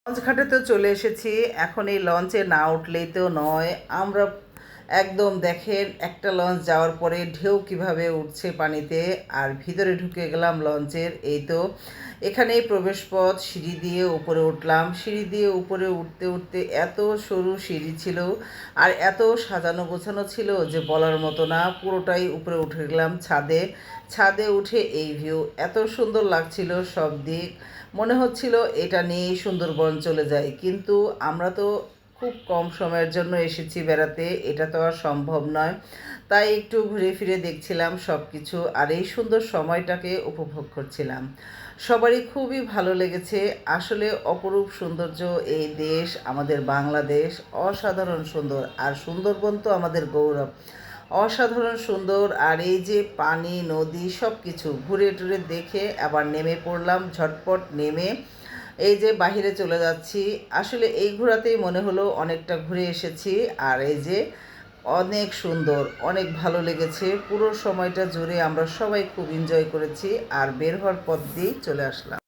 Launch ঘাটে তো চলে এসেছি। এখন এই লঞ্চে না উঠলেই তো নয়। আমরা একদম দেখেন একটা লঞ্চ যাওয়ার পরে ঢেউ কিভাবে উঠছে পানিতে, আর ভিতরে ঢুকে গেলাম লঞ্চের। এই তো এখানেই প্রবেশপথ, সিঁড়ি দিয়ে উপরে উঠলাম। সিঁড়ি দিয়ে উপরে উঠতে উঠতে এত সরু সিঁড়ি ছিল আর এত সাজানো গোছানো ছিল যে বলার মতো না। পুরোটাই উপরে উঠে গেলাম ছাদে। ছাদে উঠে এই ভিউ এত সুন্দর লাগছিল, সব দিক মনে হচ্ছিল এটা নিয়েই সুন্দরবন চলে যায়। কিন্তু আমরা তো খুব কম সময়ের জন্য এসেছি বেড়াতে, এটা তো আর সম্ভব নয়। তাই একটু ঘুরে ফিরে দেখছিলাম সব কিছু, আর এই সুন্দর সময়টাকে উপভোগ করছিলাম। সবারই খুবই ভালো লেগেছে। আসলে অপরূপ সৌন্দর্য এই দেশ, আমাদের বাংলাদেশ অসাধারণ সুন্দর। আর সুন্দরবন তো আমাদের গৌরব, অসাধারণ সুন্দর। আর এই যে পানি, নদী সব কিছু ঘুরে টুরে দেখে আবার নেমে পড়লাম। ঝটপট নেমে এই যে বাহিরে চলে যাচ্ছি। আসলে এই ঘোরাতেই মনে হলো অনেকটা ঘুরে এসেছি। আর এই যে অনেক সুন্দর, অনেক ভালো লেগেছে। পুরো সময়টা জুড়ে আমরা সবাই খুব এনজয় করেছি, আর বের হওয়ার পথ দিয়েই চলে আসলাম।